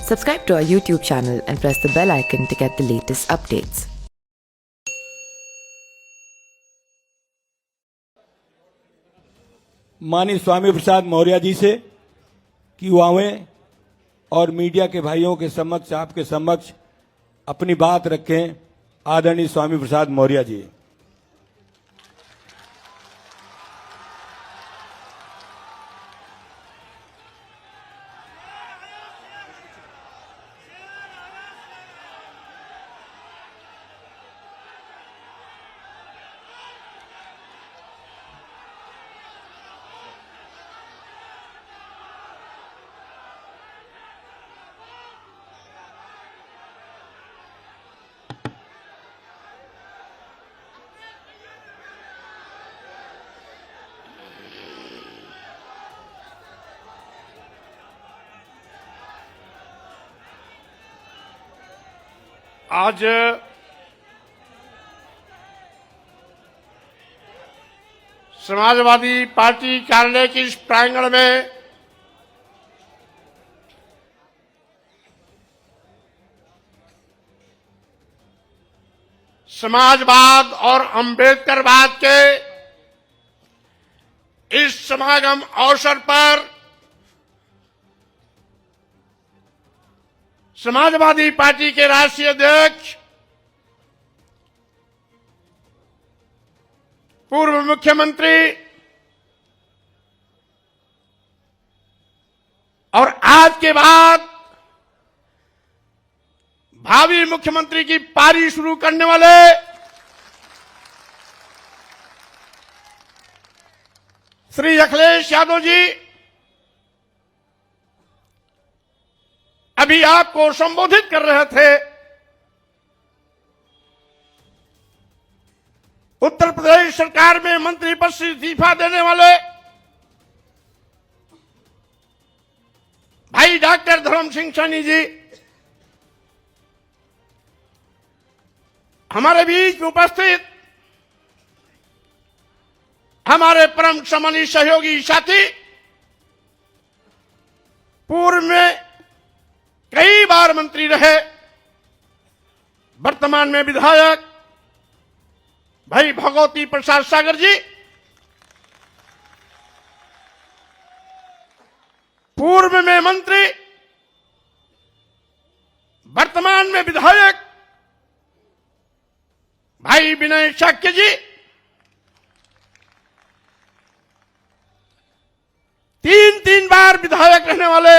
Subscribe to our YouTube channel and press the bell icon to get the latest updates. माननीय स्वामी प्रसाद मौर्य जी से कि युवाओं और मीडिया के भाइयों के समक्ष आपके समक्ष अपनी बात रखें। आदरणीय स्वामी प्रसाद मौर्य जी। आज समाजवादी पार्टी कार्यालय के इस प्रांगण में समाजवाद और अंबेडकरवाद के इस समागम अवसर पर समाजवादी पार्टी के राष्ट्रीय अध्यक्ष पूर्व मुख्यमंत्री और आज के बाद भावी मुख्यमंत्री की पारी शुरू करने वाले श्री अखिलेश यादव जी अभी आपको संबोधित कर रहे थे। उत्तर प्रदेश सरकार में मंत्री पद से इस्तीफा देने वाले भाई डॉक्टर धर्म सिंह सैनी जी हमारे बीच उपस्थित हमारे परम सम्मानीय सहयोगी साथी, पूर्व में कई बार मंत्री रहे, वर्तमान में विधायक भाई भगवती प्रसाद सागर जी, पूर्व में मंत्री वर्तमान में विधायक भाई विनय शाक्य जी, तीन बार विधायक रहने वाले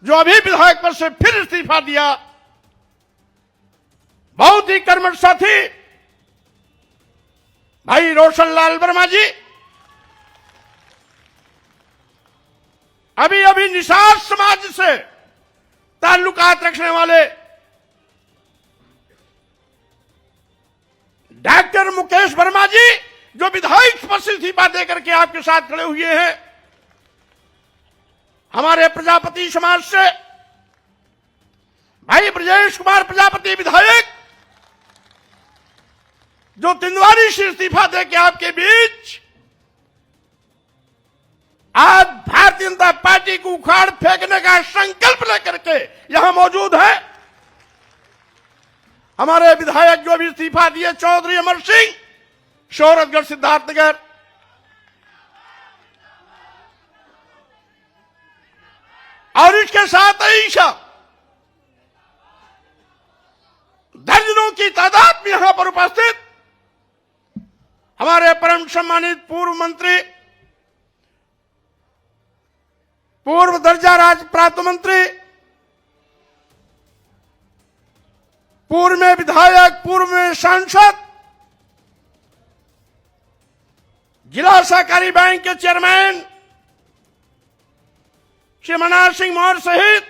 जो अभी विधायक पद से फिर इस्तीफा दिया बहुत ही कर्मठ साथी भाई रोशनलाल वर्मा जी, अभी निषाद समाज से ताल्लुकात रखने वाले डॉक्टर मुकेश वर्मा जी जो विधायक पद से इस्तीफा देकर के आपके साथ खड़े हुए हैं, हमारे प्रजापति समाज से भाई ब्रजेश कुमार प्रजापति विधायक जो तिंदवारी से इस्तीफा देकर आपके बीच आज भारतीय जनता पार्टी को उखाड़ फेंकने का संकल्प लेकर के यहां मौजूद है। हमारे विधायक जो भी इस्तीफा दिए चौधरी अमर सिंह, शोहरतगढ़ सिद्धार्थनगर, और इसके साथ ही दर्जनों की तादाद में यहां पर उपस्थित हमारे परम सम्मानित पूर्व मंत्री, पूर्व दर्जा राज्य प्राप्त मंत्री, पूर्व में विधायक, पूर्व में सांसद, जिला सहकारी बैंक के चेयरमैन श्री मनोहर सिंह मौर्य सहित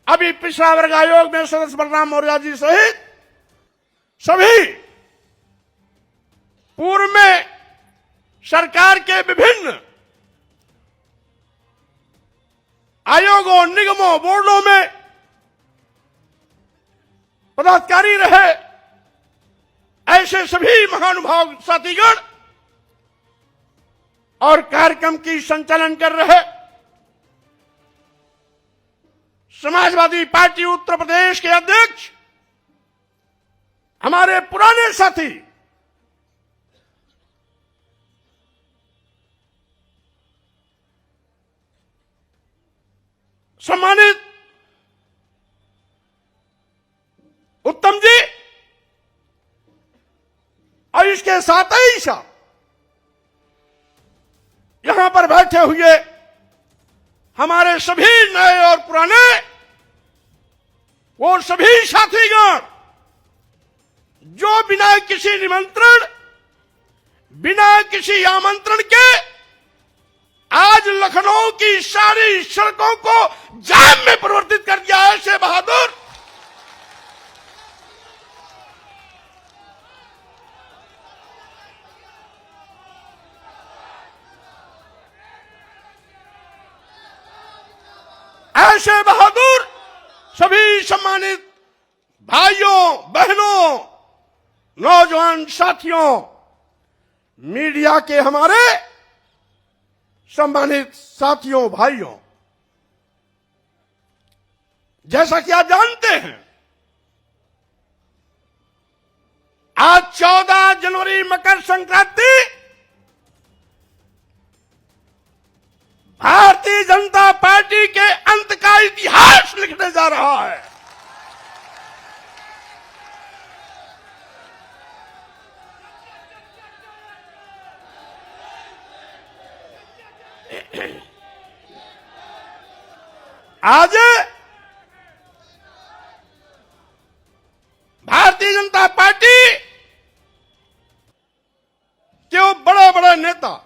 अभी पिछड़ा वर्ग आयोग में सदस्य बलराम मौर्य जी सहित सभी पूर्व में सरकार के विभिन्न आयोगों, निगमों, बोर्डों में पदाधिकारी रहे, ऐसे सभी महानुभाव साथीगण और कार्यक्रम की संचालन कर रहे समाजवादी पार्टी उत्तर प्रदेश के अध्यक्ष हमारे पुराने साथी सम्मानित उत्तम जी और इसके साथ ही साथ यहां पर बैठे हुए हमारे सभी नए और पुराने वो सभी साथीगण जो बिना किसी निमंत्रण बिना किसी आमंत्रण के आज लखनऊ की सारी सड़कों को जाम में परिवर्तित कर दिया है। ऐसे बहादुर ऐसे बहादुर सभी सम्मानित भाइयों बहनों नौजवान साथियों मीडिया के हमारे सम्मानित साथियों भाइयों, जैसा कि आप जानते हैं आज 14 जनवरी मकर संक्रांति भारतीय जनता पार्टी के अंत का इतिहास लिखने जा रहा है। आज भारतीय जनता पार्टी के वो बड़े बड़े नेता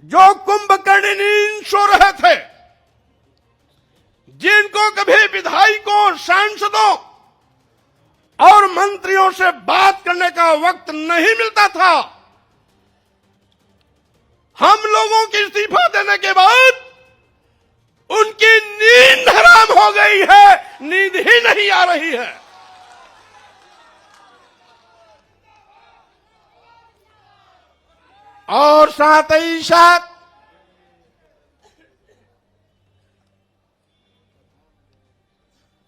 जो कुंभकर्णी सो रहे थे, जिनको कभी विधायकों सांसदों और मंत्रियों से बात करने का वक्त नहीं मिलता था, हम लोगों की इस्तीफा देने के बाद उनकी नींद हराम हो गई है, नींद ही नहीं आ रही है। और साथ ही साथ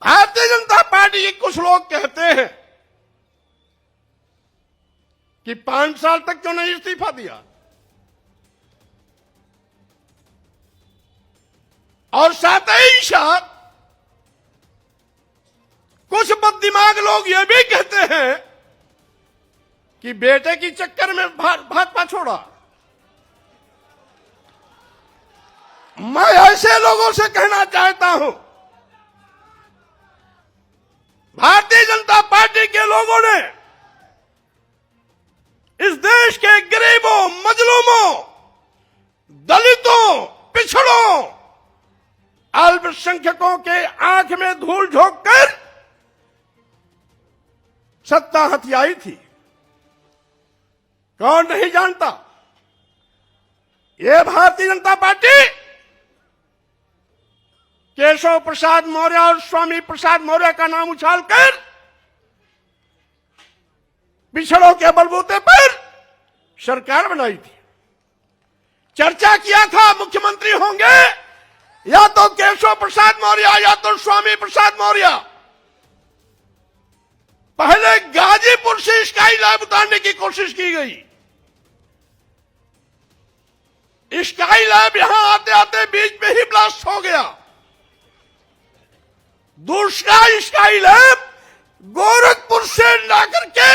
भारतीय जनता पार्टी के कुछ लोग कहते हैं कि 5 साल तक क्यों नहीं इस्तीफा दिया, और साथ ही साथ कुछ बददिमाग लोग ये भी कहते हैं कि बेटे की चक्कर में भाजपा छोड़ा। मैं ऐसे लोगों से कहना चाहता हूं, भारतीय जनता पार्टी के लोगों ने इस देश के गरीबों, मजलूमों, दलितों, पिछड़ों, अल्पसंख्यकों के आंख में धूल झोंककर सत्ता हथियाई थी। कौन नहीं जानता, ये भारतीय जनता पार्टी केशव प्रसाद मौर्य और स्वामी प्रसाद मौर्य का नाम उछालकर पिछड़ों के बलबूते पर सरकार बनाई थी। चर्चा किया था मुख्यमंत्री होंगे या तो केशव प्रसाद मौर्य या तो स्वामी प्रसाद मौर्य। पहले गाजीपुर से स्काई लैब उतारने की कोशिश की गई। स्काई लैब यहां आते आते बीच में ही ब्लास्ट हो गया। दूसरा स्काई लैब गोरखपुर से लाकर के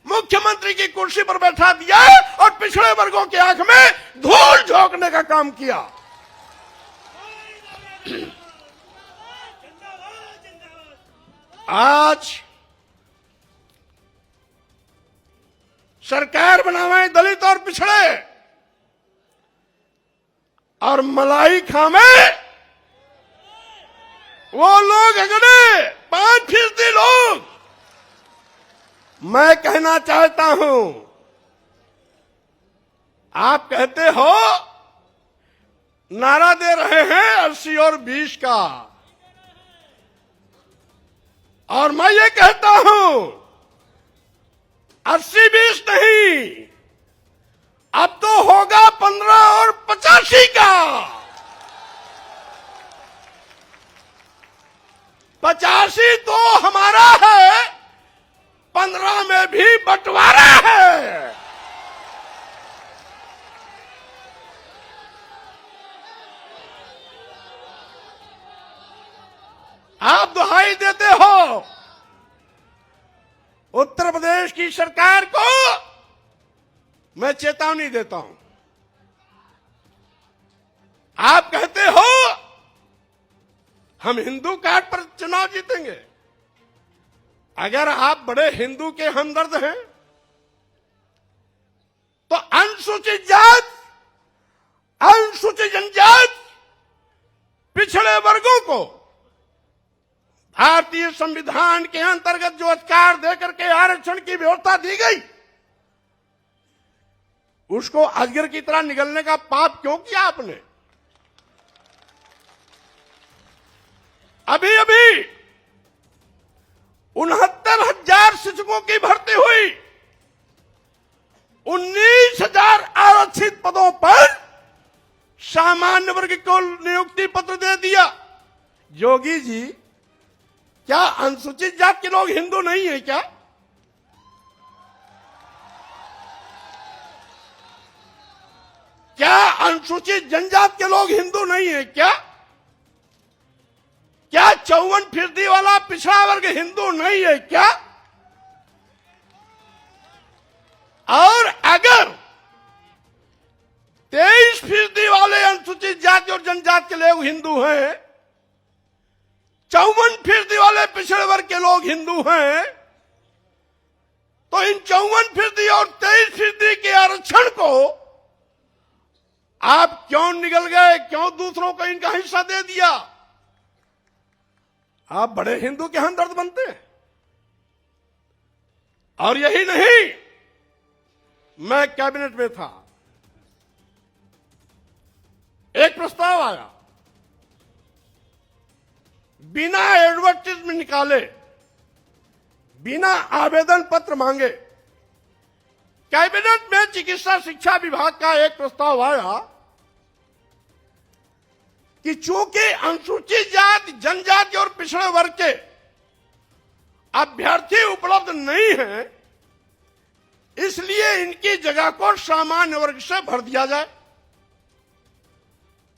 मुख्यमंत्री की कुर्सी पर बैठा दिया और पिछड़े वर्गों की आंख में धूल झोंकने का काम किया। आज सरकार बनावे दलित और पिछड़े, और मलाई खामे वो लोग अगड़े 5% लोग। मैं कहना चाहता हूं, आप कहते हो नारा दे रहे हैं 80 और 20 का, और मैं ये कहता हूं 80-20 नहीं, अब तो होगा 15 और 85 का। 85 तो हमारा है, 15 में भी बंटवारा है। आप दुहाई देते हो उत्तर प्रदेश की सरकार को, मैं चेतावनी देता हूं। आप कहते हो हम हिंदू कार्ड पर चुनाव जीतेंगे। अगर आप बड़े हिंदू के हमदर्द हैं तो अनुसूचित जात, अनुसूचित जनजाति, पिछड़े वर्गों को भारतीय संविधान के अंतर्गत जो अधिकार देकर के आरक्षण की व्यवस्था दी गई, उसको अजगर की तरह निगलने का पाप क्यों किया आपने? अभी अभी 69,000 शिक्षकों की भर्ती हुई, 19,000 आरक्षित पदों पर सामान्य वर्ग को नियुक्ति पत्र दे दिया। योगी जी, क्या अनुसूचित जाति के लोग हिंदू नहीं है क्या? क्या अनुसूचित जनजाति के लोग हिंदू नहीं है क्या? क्या 54% वाला पिछड़ा वर्ग हिंदू नहीं है क्या? और अगर 23% वाले अनुसूचित जाति और जनजाति के लोग हिंदू हैं, 54% वाले पिछड़े वर्ग के लोग हिंदू हैं, तो इन 54% और 23% के आरक्षण को आप क्यों निगल गए? क्यों दूसरों को इनका हिस्सा दे दिया? आप बड़े हिंदू के हमदर्द बनते हैं। और यही नहीं, मैं कैबिनेट में था, एक प्रस्ताव आया, बिना एडवर्टाइजमेंट निकाले, बिना आवेदन पत्र मांगे, कैबिनेट में चिकित्सा शिक्षा विभाग का एक प्रस्ताव आया कि चूंकि अनुसूचित जाति, जनजाति और पिछड़े वर्ग के अभ्यर्थी उपलब्ध नहीं हैं, इसलिए इनकी जगह को सामान्य वर्ग से भर दिया जाए।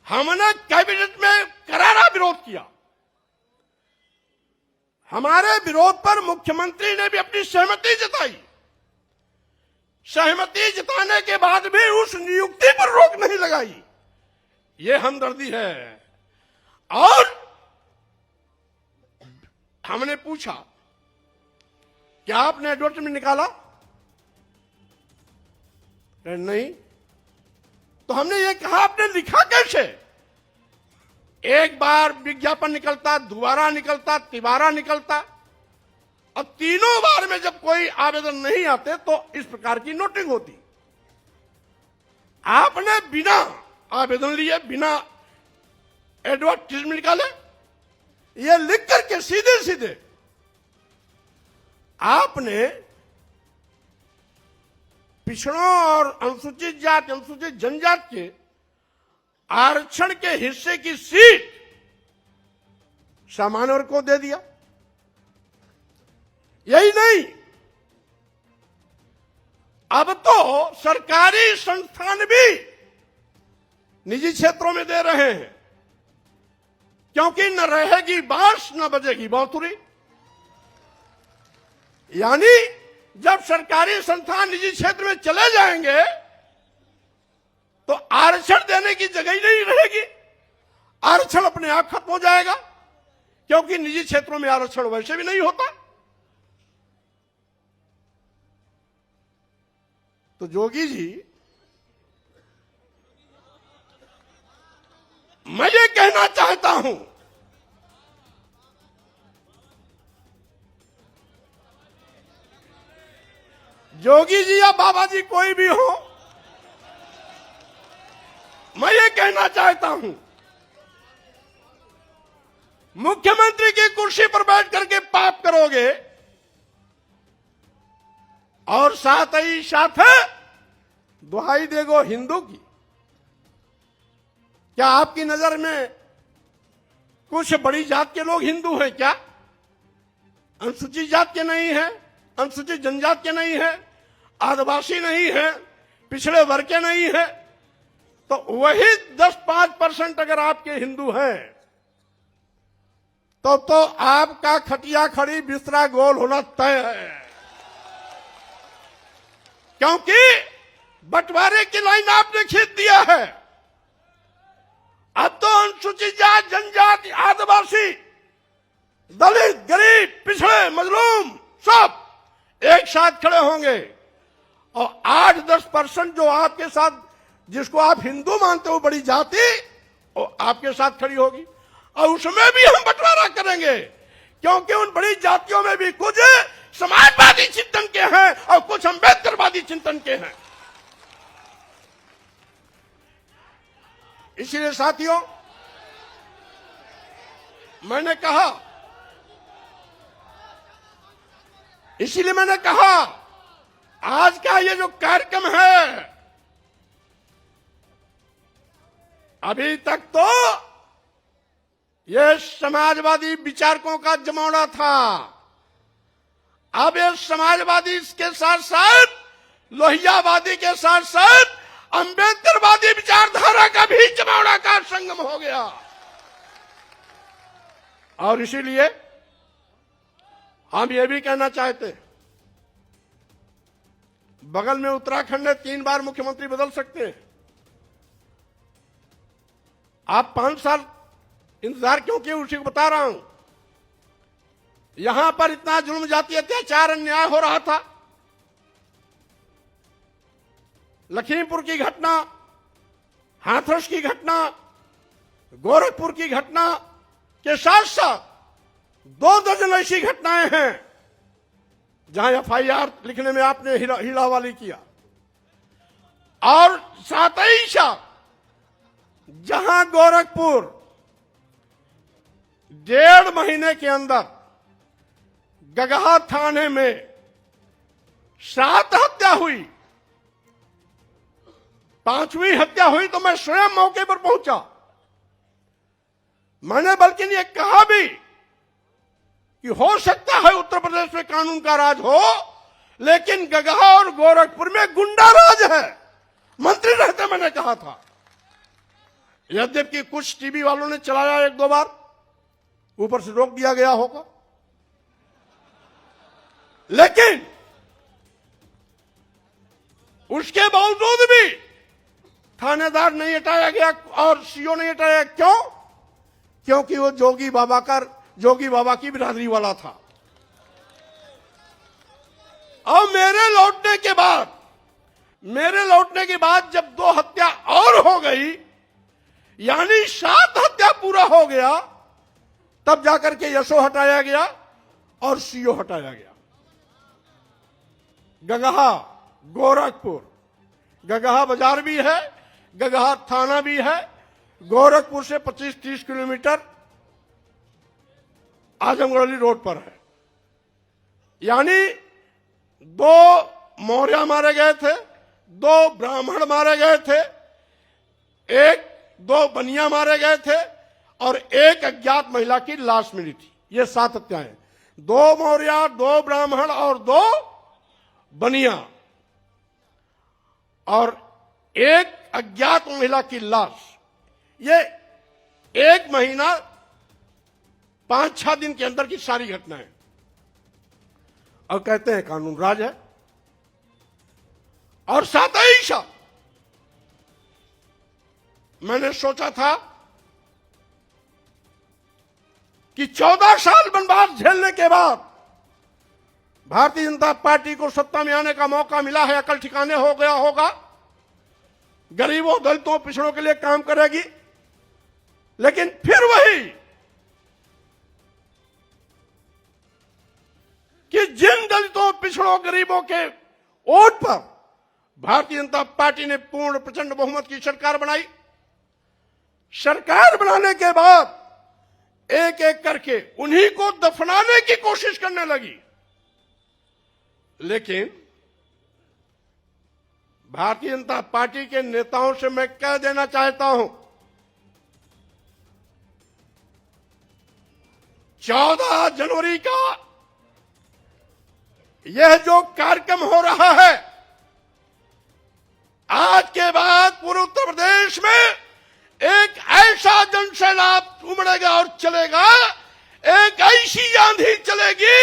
हमने कैबिनेट में करारा विरोध किया। हमारे विरोध पर मुख्यमंत्री ने भी अपनी सहमति जताई। सहमति जताने के बाद भी उस नियुक्ति पर रोक नहीं लगाई। ये हमदर्दी है। और हमने पूछा, क्या आपने एडवर्टाइजमेंट निकाला? नहीं। तो हमने ये कहा, आपने लिखा कैसे? एक बार विज्ञापन निकलता, दोबारा निकलता, तिबारा निकलता, अब तीनों बार में जब कोई आवेदन नहीं आते तो इस प्रकार की नोटिंग होती। आपने बिना आवेदन लिए, बिना एडवर्टाइजमेंट निकाले, ये लिख करके सीधे सीधे आपने पिछड़ों और अनुसूचित जाति, अनुसूचित जनजाति के आरक्षण के हिस्से की सीट सामान्य वर्ग को दे दिया। यही नहीं, अब तो सरकारी संस्थान भी निजी क्षेत्रों में दे रहे हैं, क्योंकि न रहेगी बांस न बजेगी बांसुरी। यानी जब सरकारी संस्थान निजी क्षेत्र में चले जाएंगे तो आरक्षण देने की जगह ही नहीं रहेगी। आरक्षण अपने आप खत्म हो जाएगा, क्योंकि निजी क्षेत्रों में आरक्षण वैसे भी नहीं होता। तो जोगी जी, मैं ये कहना चाहता हूं, जोगी जी या बाबा जी कोई भी हो, मैं ये कहना चाहता हूं, मुख्यमंत्री की कुर्सी पर बैठ करके पाप करोगे और साथ ही साथ दुहाई देगो हिंदू की। क्या आपकी नजर में कुछ बड़ी जात के लोग हिंदू हैं क्या? अनुसूचित जात के नहीं है, अनुसूचित जनजात के नहीं है, आदिवासी नहीं है, पिछड़े वर्ग के नहीं है, तो वही 10-5% अगर आपके हिंदू हैं तो आपका खटिया खड़ी बिस्तरा गोल होना तय है। क्योंकि बंटवारे की लाइन आपने खींच दिया है। अब तो अनुसूचित जात, जनजाति, आदिवासी, दलित, गरीब, पिछड़े, मजलूम सब एक साथ खड़े होंगे और 8-10% जो आपके साथ, जिसको आप हिंदू मानते हो बड़ी जाति, वो आपके साथ खड़ी होगी और उसमें भी हम बंटवारा करेंगे। क्योंकि उन बड़ी जातियों में भी कुछ समाजवादी चिंतन के हैं और कुछ अम्बेडकरवादी चिंतन के हैं। इसलिए साथियों, मैंने कहा आज का ये जो कार्यक्रम है, अभी तक तो ये समाजवादी विचारकों का जमावड़ा था। अब ये समाजवादी के साथ साथ, लोहियावादी के साथ साथ अम्बेडकरवादी विचारधारा का भी जमावड़ा का संगम हो गया। और इसीलिए हम ये भी कहना चाहते हैं, बगल में उत्तराखंड में 3 बार मुख्यमंत्री बदल सकते हैं। आप 5 साल इंतजार क्यों किए, उसी को बता रहा हूं। यहां पर इतना जुल्म, जाति, अत्याचार, अन्याय हो रहा था। लखीमपुर की घटना, हाथरस की घटना, गोरखपुर की घटना के साथ साथ 2 दर्जन ऐसी घटनाएं हैं जहां FIR लिखने में आपने हीलावाली किया, और साथ ही साथ जहां गोरखपुर 1.5 महीने के अंदर गगहा थाने में 7 हत्या हुई, 5वीं हत्या हुई तो मैं स्वयं मौके पर पहुंचा। मैंने बल्कि ये कहा भी कि हो सकता है उत्तर प्रदेश में कानून का राज हो, लेकिन गगहा और गोरखपुर में गुंडा राज है। मंत्री रहते मैंने कहा था। यद्यपि कुछ टीवी वालों ने चलाया 1-2 बार, ऊपर से रोक दिया गया होगा, लेकिन उसके बावजूद भी थानेदार नहीं हटाया गया और सीओ नहीं हटाया। क्यों? क्योंकि वो जोगी बाबा की बिरादरी वाला था। और मेरे लौटने के बाद जब 2 हत्या और हो गई, यानी 7 हत्या पूरा हो गया, तब जाकर के यशो हटाया गया और सीओ हटाया गया। गगहा, गोरखपुर, गगहा बाजार भी है, गगहा थाना भी है, गोरखपुर से 25-30 किलोमीटर आजमगढ़ रोड पर है। यानी 2 मौर्य मारे गए थे, 2 ब्राह्मण मारे गए थे, 2 बनिया मारे गए थे और 1 अज्ञात महिला की लाश मिली थी। ये 7 हत्याएं, 2 मौर्य, 2 ब्राह्मण और 2 बनिया, और 1 अज्ञात महिला की लाश। ये 1 महीना 5-6 दिन के अंदर की सारी घटनाएं। और कहते हैं कानून राज है। और साथ ही साथ मैंने सोचा था कि 14 साल वनवास झेलने के बाद भारतीय जनता पार्टी को सत्ता में आने का मौका मिला है, अकल ठिकाने हो गया होगा, गरीबों, दलितों, पिछड़ों के लिए काम करेगी। लेकिन फिर वही कि जिन दलितों, पिछड़ों, गरीबों के वोट पर भारतीय जनता पार्टी ने पूर्ण प्रचंड बहुमत की सरकार बनाई। सरकार बनाने के बाद एक एक करके उन्हीं को दफनाने की कोशिश करने लगी। लेकिन भारतीय जनता पार्टी के नेताओं से मैं कह देना चाहता हूं, 14 जनवरी का यह जो कार्यक्रम हो रहा है, आज के बाद पूरे उत्तर प्रदेश में एक ऐसा जनसैलाब उमड़ेगा और चलेगा, एक ऐसी आंधी चलेगी,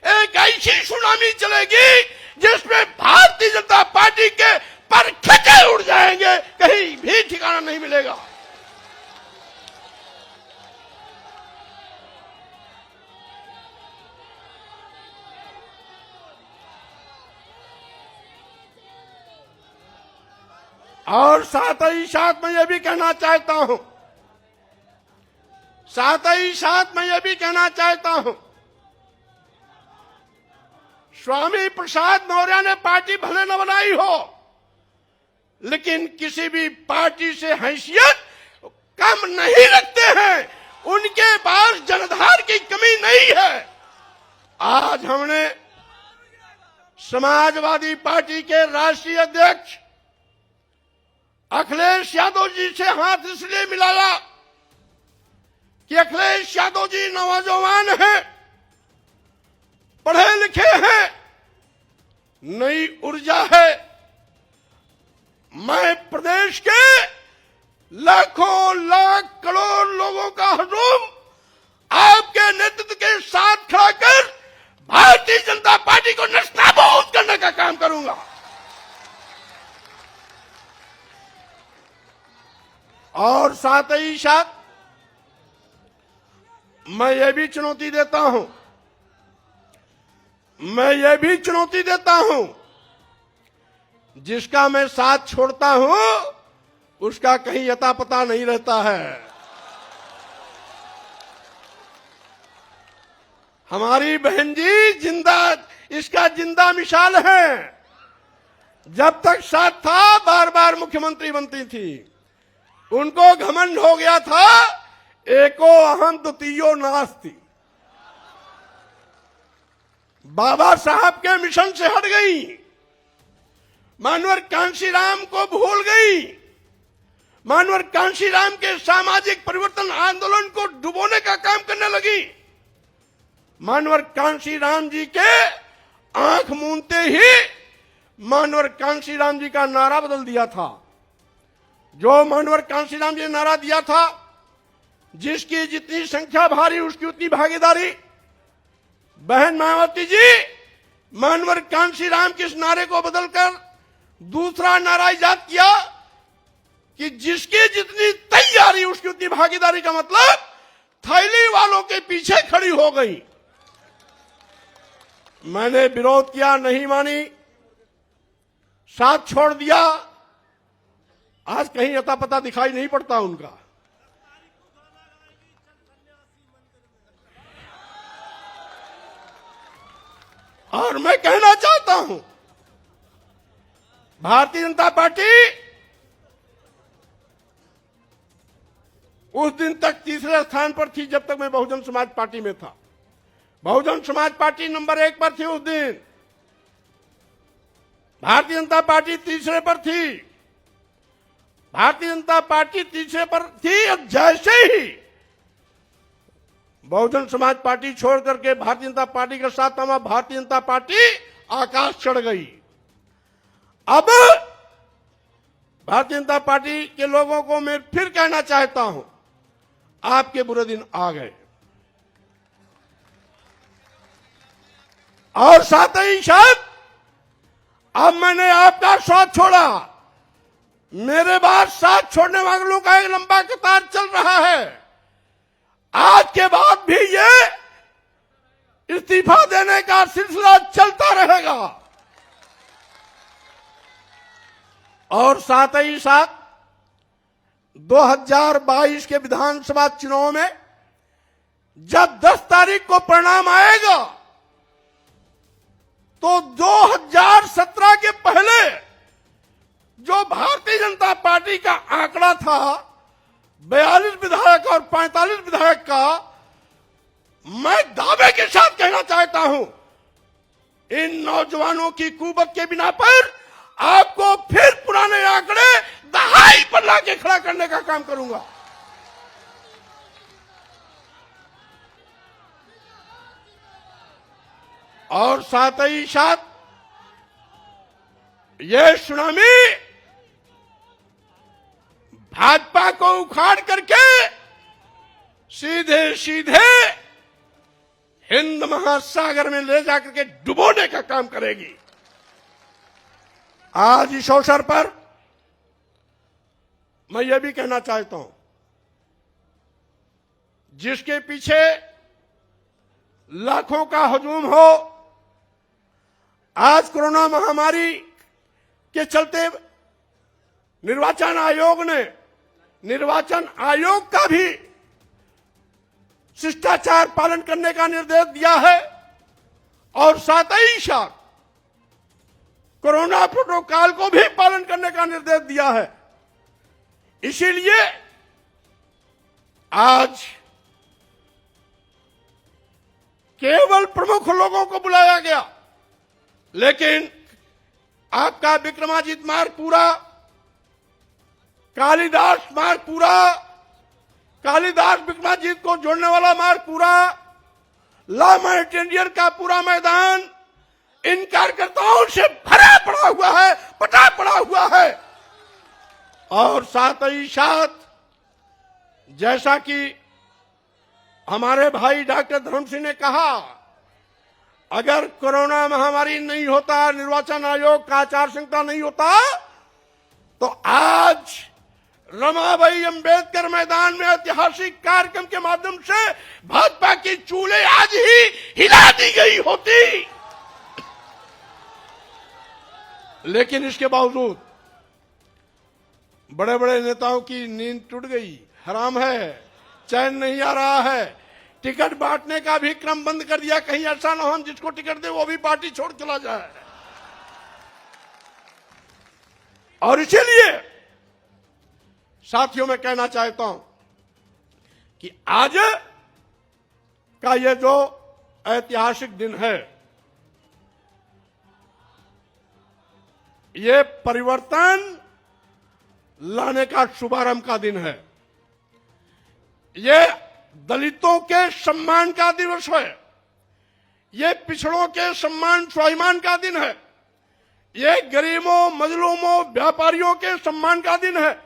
एक ऐसी सुनामी चलेगी जिसमें भारतीय जनता पार्टी के पर खचे उड़ जाएंगे, कहीं भी ठिकाना नहीं मिलेगा। और साथ ही साथ मैं यह भी कहना चाहता हूं, स्वामी प्रसाद मौर्य ने पार्टी भले न बनाई हो, लेकिन किसी भी पार्टी से हैसियत कम नहीं रखते हैं। उनके पास जनाधार की कमी नहीं है। आज हमने समाजवादी पार्टी के राष्ट्रीय अध्यक्ष अखिलेश यादव जी से हाथ इसलिए मिलाया कि अखिलेश यादव जी नौजवान हैं, पढ़े लिखे हैं, नई ऊर्जा है। मैं प्रदेश के लाखों लाख करोड़ लोगों का हुजूम आपके नेतृत्व के साथ खड़ा कर भारतीय जनता पार्टी को नस्ताबूद करने का काम करूंगा। और साथ ही साथ मैं ये भी चुनौती देता हूं, जिसका मैं साथ छोड़ता हूं उसका कहीं अता पता नहीं रहता है। हमारी बहन जी इसका जिंदा मिसाल है। जब तक साथ था बार बार मुख्यमंत्री बनती थी, उनको घमंड हो गया था, एको अहम द्वितीयो नास्ति। बाबा साहब के मिशन से हट गई, मानवर कांशीराम को भूल गई, मानवर कांशीराम के सामाजिक परिवर्तन आंदोलन को डुबोने का काम करने लगी। मानवर कांशीराम जी के आंख मूंदते ही मानवर कांशीराम जी का नारा बदल दिया था। जो मानवर कांशीराम जी ने नारा दिया था, जिसकी जितनी संख्या भारी उसकी उतनी भागीदारी। बहन मायावती जी मानवर कांशीराम के इस नारे को बदलकर दूसरा नारा इजाद किया कि जिसकी जितनी तैयारी उसकी उतनी भागीदारी, का मतलब थैली वालों के पीछे खड़ी हो गई। मैंने विरोध किया, नहीं मानी, साथ छोड़ दिया। आज कहीं अता पता दिखाई नहीं पड़ता उनका। और मैं कहना चाहता हूं, भारतीय जनता पार्टी उस दिन तक तीसरे स्थान पर थी जब तक मैं बहुजन समाज पार्टी में था। बहुजन समाज पार्टी नंबर 1 पर थी उस दिन, भारतीय जनता पार्टी तीसरे पर थी। भारतीय जनता पार्टी तीसरे पर थी, अब जैसे ही बहुजन समाज पार्टी छोड़ करके भारतीय जनता पार्टी के साथ हम भारतीय जनता पार्टी आकाश चढ़ गई। अब भारतीय जनता पार्टी के लोगों को मैं फिर कहना चाहता हूं, आपके बुरे दिन आ गए। और साथ ही साथ अब मैंने आपका साथ छोड़ा, मेरे बाद साथ छोड़ने वालों का एक लंबा कतार चल रहा है। आज के बाद भी ये इस्तीफा देने का सिलसिला चलता रहेगा। और साथ ही साथ 2022 के विधानसभा चुनाव में जब 10 तारीख को परिणाम आएगा, तो 2017 के पहले जो भारतीय जनता पार्टी का आंकड़ा था 42 विधायक और 45 विधायक का, मैं दावे के साथ कहना चाहता हूं, इन नौजवानों की कुवत के बिना पर आपको फिर पुराने आंकड़े दहाई पर लाके खड़ा करने का काम करूंगा। और साथ ही साथ ये सुनामी भाजपा को उखाड़ करके सीधे सीधे हिंद महासागर में ले जाकर के डुबोने का काम करेगी। आज इस अवसर पर मैं ये भी कहना चाहता हूं, जिसके पीछे लाखों का हजूम हो, आज कोरोना महामारी के चलते निर्वाचन आयोग का भी शिष्टाचार पालन करने का निर्देश दिया है और साथ ही साथ कोरोना प्रोटोकॉल को भी पालन करने का निर्देश दिया है। इसीलिए आज केवल प्रमुख लोगों को बुलाया गया, लेकिन आपका विक्रमादित्य मार्ग पूरा, कालिदास मार्ग पूरा, कालिदास विक्रमादित्य को जोड़ने वाला मार्ग पूरा, ला मार्टिनियर का पूरा मैदान इन कार्यकर्ताओं से भरा पड़ा हुआ है, पटा पड़ा हुआ है। और साथ ही साथ जैसा कि हमारे भाई डॉक्टर धर्म सिंह ने कहा, अगर कोरोना महामारी नहीं होता, निर्वाचन आयोग का आचार संहिता नहीं होता, तो आज रमाबाई अंबेडकर मैदान में ऐतिहासिक कार्यक्रम के माध्यम से भाजपा की चूल्हे आज ही हिला दी गई होती। लेकिन इसके बावजूद बड़े बड़े नेताओं की नींद टूट गई, हराम है, चैन नहीं आ रहा है। टिकट बांटने का भी क्रम बंद कर दिया, कहीं ऐसा ना हो हम जिसको टिकट दे वो भी पार्टी छोड़ चला जाए। और इसीलिए साथियों मैं कहना चाहता हूं कि आज का ये जो ऐतिहासिक दिन है, ये परिवर्तन लाने का शुभारंभ का दिन है। ये दलितों के सम्मान का दिवस है, ये पिछड़ों के सम्मान स्वाभिमान का दिन है, ये गरीबों, मजलूमों, व्यापारियों के सम्मान का दिन है।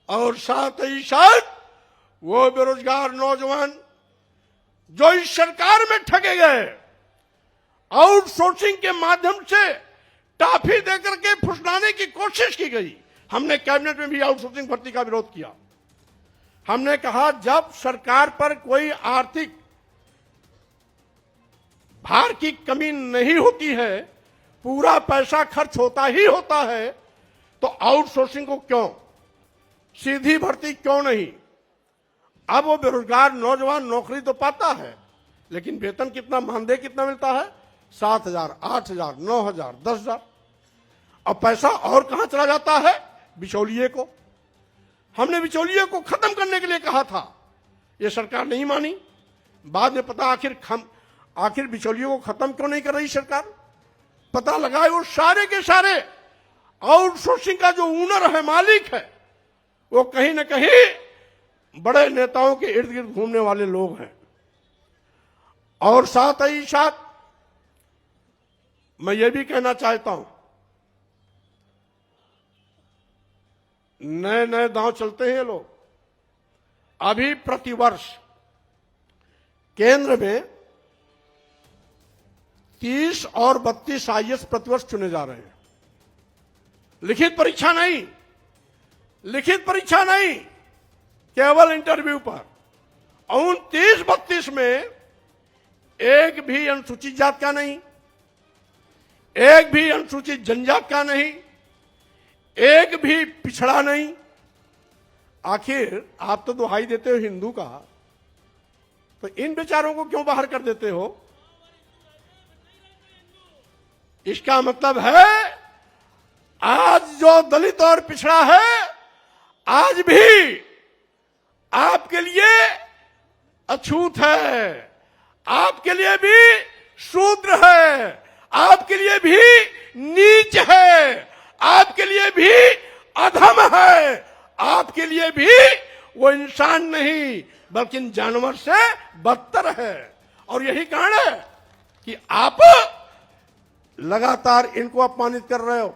और साथ ही साथ वो बेरोजगार नौजवान जो इस सरकार में ठगे गए, आउटसोर्सिंग के माध्यम से टाफी देकर के फुसलाने की कोशिश की गई। हमने कैबिनेट में भी आउटसोर्सिंग भर्ती का विरोध किया। हमने कहा जब सरकार पर कोई आर्थिक भार की कमी नहीं होती है, पूरा पैसा खर्च होता ही होता है, तो आउटसोर्सिंग को क्यों, सीधी भर्ती क्यों नहीं। अब वो बेरोजगार नौजवान नौकरी तो पाता है, लेकिन वेतन कितना, मानदेय कितना मिलता है? 7,000, 8,000, 9,000, 10,000। अब पैसा और कहां चला जाता है? बिचौलिए को। हमने बिचौलिए को खत्म करने के लिए कहा था, यह सरकार नहीं मानी। बाद में पता आखिर बिचौलियों को खत्म क्यों नहीं कर रही सरकार, पता लगाए वो सारे के सारे आउटसोर्सिंग का जो ओनर है, मालिक है, वो कहीं न कहीं बड़े नेताओं के इर्द गिर्द घूमने वाले लोग हैं। और साथ ही साथ मैं ये भी कहना चाहता हूं, नए नए दांव चलते हैं लोग। अभी प्रतिवर्ष केंद्र में 30 और 32 आईएएस प्रतिवर्ष चुने जा रहे हैं। लिखित परीक्षा नहीं, लिखित परीक्षा नहीं, केवल इंटरव्यू पर। उन 30-32 में एक भी अनुसूचित जात का नहीं, एक भी अनुसूचित जनजात का नहीं, एक भी पिछड़ा नहीं। आखिर आप तो दुहाई देते हो हिंदू का, तो इन बेचारों को क्यों बाहर कर देते हो? इसका मतलब है आज जो दलित और पिछड़ा है, आज भी आपके लिए अछूत है, आपके लिए भी शूद्र है, आपके लिए भी नीच है, आपके लिए भी अधम है, आपके लिए भी वो इंसान नहीं बल्कि जानवर से बदतर है। और यही कारण है कि आप लगातार इनको अपमानित कर रहे हो,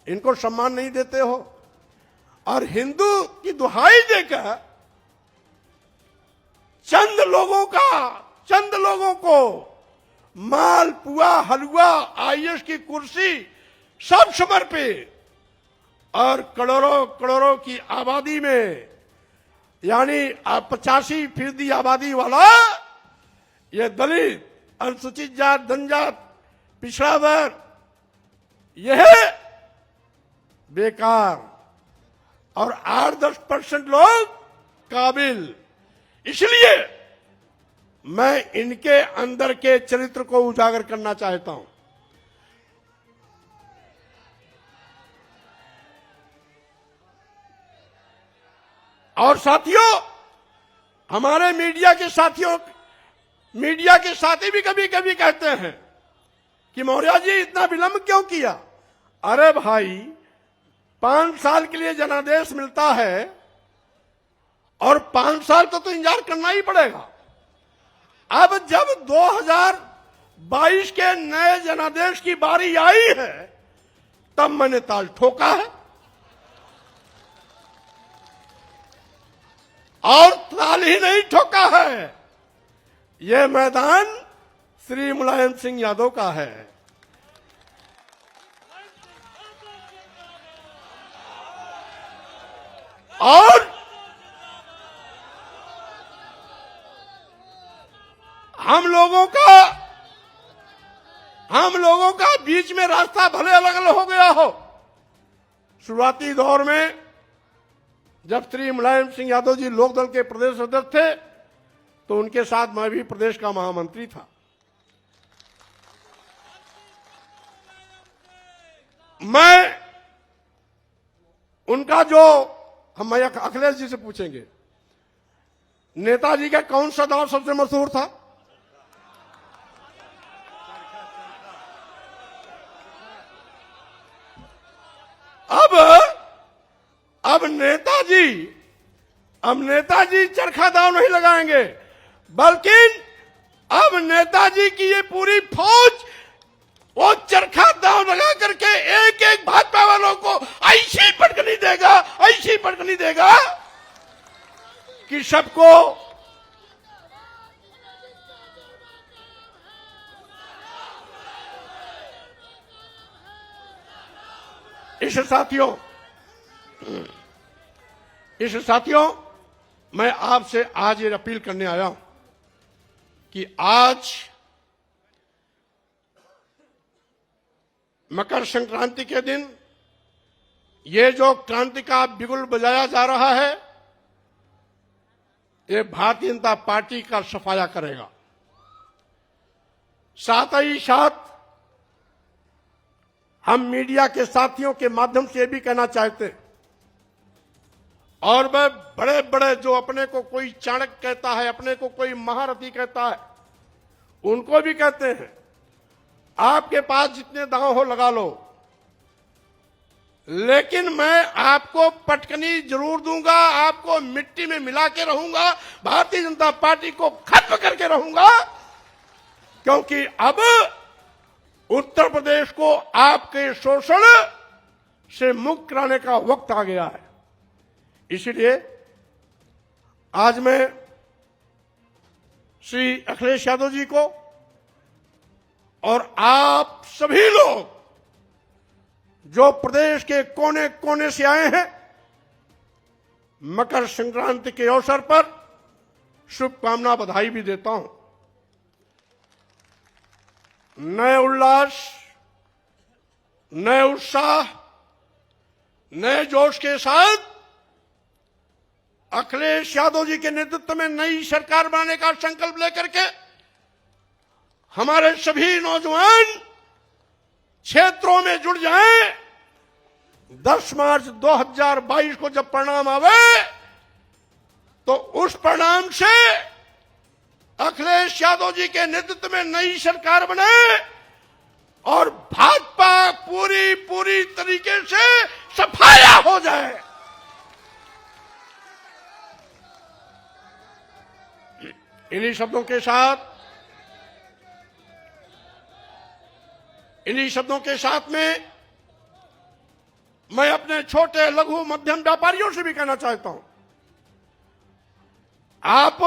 इनको सम्मान नहीं देते हो, और हिंदू की दुहाई देकर चंद लोगों को मालपुआ, हलवा, आईएएस की कुर्सी सब समर्पित, और करोड़ों की आबादी में, यानी 85% आबादी वाला ये दलित, अनुसूचित जात, जनजात, पिछड़ा वर्ग, यह बेकार, और 8-10% लोग काबिल। इसलिए मैं इनके अंदर के चरित्र को उजागर करना चाहता हूं। और साथियों, हमारे मीडिया के साथी भी कभी कभी कहते हैं कि मौर्य जी इतना विलंब क्यों किया। अरे भाई, 5 साल के लिए जनादेश मिलता है, और 5 साल तो इंतजार करना ही पड़ेगा। अब जब 2022 के नए जनादेश की बारी आई है, तब मैंने ताल ठोका है, और ताल ही नहीं ठोका है, यह मैदान श्री मुलायम सिंह यादव का है। और हम लोगों का बीच में रास्ता भले अलग अलग हो गया हो। शुरुआती दौर में जब श्री मुलायम सिंह यादव जी लोकदल के प्रदेश अध्यक्ष थे, तो उनके साथ मैं भी प्रदेश का महामंत्री था। मैं उनका जो, हम अखिलेश जी से पूछेंगे, नेताजी का कौन सा दौर सबसे मशहूर था? अब नेताजी चरखा दाव नहीं लगाएंगे, बल्कि अब नेताजी की ये पूरी फौज वो चरखा दाव लगा करके एक एक भाजपा वालों को ऐसी पटकनी देगा कि सबको इस साथियों मैं आपसे आज ये अपील करने आया हूं कि आज मकर संक्रांति के दिन ये जो क्रांति का बिगुल बजाया जा रहा है, ये भारतीय जनता पार्टी का सफाया करेगा। साथ ही साथ हम मीडिया के साथियों के माध्यम से भी कहना चाहते हैं, और वह बड़े बड़े जो अपने को कोई चाणक्य कहता है, अपने को कोई महारथी कहता है, उनको भी कहते हैं, आपके पास जितने दांव हो लगा लो, लेकिन मैं आपको पटकनी जरूर दूंगा, आपको मिट्टी में मिला के रहूंगा, भारतीय जनता पार्टी को खत्म करके रहूंगा, क्योंकि अब उत्तर प्रदेश को आपके शोषण से मुक्त कराने का वक्त आ गया है। इसलिए आज मैं श्री अखिलेश यादव जी को और आप सभी लोग जो प्रदेश के कोने कोने से आए हैं, मकर संक्रांति के अवसर पर शुभकामना, बधाई भी देता हूं। नए उल्लास, नए उत्साह, नए जोश के साथ अखिलेश यादव जी के नेतृत्व में नई सरकार बनाने का संकल्प लेकर के हमारे सभी नौजवान क्षेत्रों में जुड़ जाएं। 10 मार्च 2022 को जब परिणाम आवे, तो उस परिणाम से अखिलेश यादव जी के नेतृत्व में नई सरकार बने और भाजपा पूरी तरीके से सफाया हो जाए। इन्हीं शब्दों के साथ इन्हीं शब्दों के साथ में मैं अपने छोटे लघु मध्यम व्यापारियों से भी कहना चाहता हूं, आप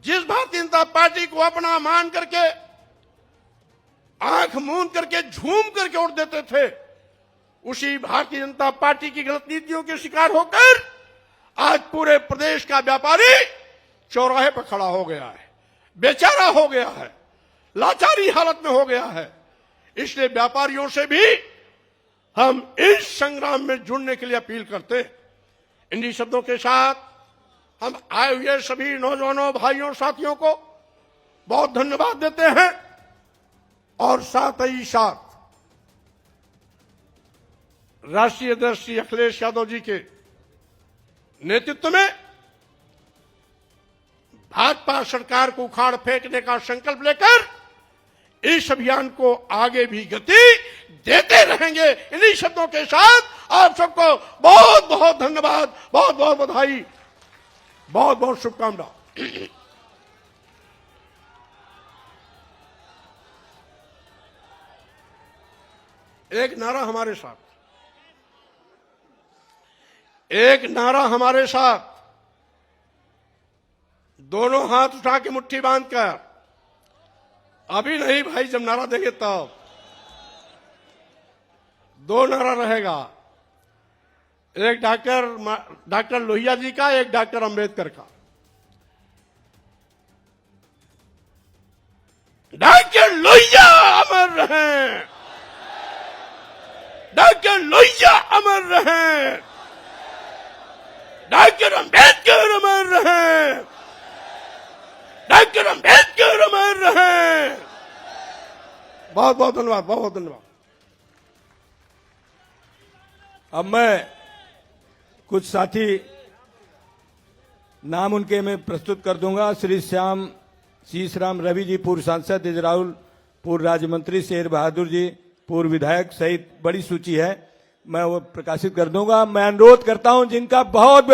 जिस भारतीय जनता पार्टी को अपना मान करके आंख मूंद करके झूम करके वोट देते थे, उसी भारतीय जनता पार्टी की गलत नीतियों के शिकार होकर आज पूरे प्रदेश का व्यापारी चौराहे पर खड़ा हो गया है, बेचारा हो गया है, लाचारी हालत में हो गया है। इसलिए व्यापारियों से भी हम इस संग्राम में जुड़ने के लिए अपील करते हैं। इन्हीं शब्दों के साथ हम आए हुए सभी नौजवानों, भाइयों, साथियों को बहुत धन्यवाद देते हैं और साथ ही साथ राष्ट्रीय अध्यक्ष श्री अखिलेश यादव जी के नेतृत्व में भाजपा सरकार को उखाड़ फेंकने का संकल्प लेकर इस अभियान को आगे भी गति देते रहेंगे। इन्हीं शब्दों के साथ आप सबको बहुत बहुत धन्यवाद, बहुत बहुत बधाई, बहुत बहुत शुभकामनाएं। एक नारा हमारे साथ, एक नारा हमारे साथ, दोनों हाथ उठा के मुट्ठी बांधकर, अभी नहीं भाई, जब नारा देंगे तब। दो नारा रहेगा, एक डॉक्टर लोहिया जी का, एक डॉक्टर अंबेडकर का। डॉक्टर लोहिया अमर रहें, डॉक्टर लोहिया अमर रहें, डॉक्टर अंबेडकर अमर रहें, डॉक्टर अंबेडकर अमर रहें। बहुत बहुत धन्यवाद, बहुत बहुत धन्यवाद। अब मैं कुछ साथी नाम उनके मैं प्रस्तुत कर दूंगा। श्री श्याम शीशराम रवि जी, पूर्व सांसद, इजराउल पूर्व राज्य मंत्री, शेर बहादुर जी पूर्व विधायक सहित बड़ी सूची है, मैं वो प्रकाशित कर दूंगा। मैं अनुरोध करता हूं जिनका बहुत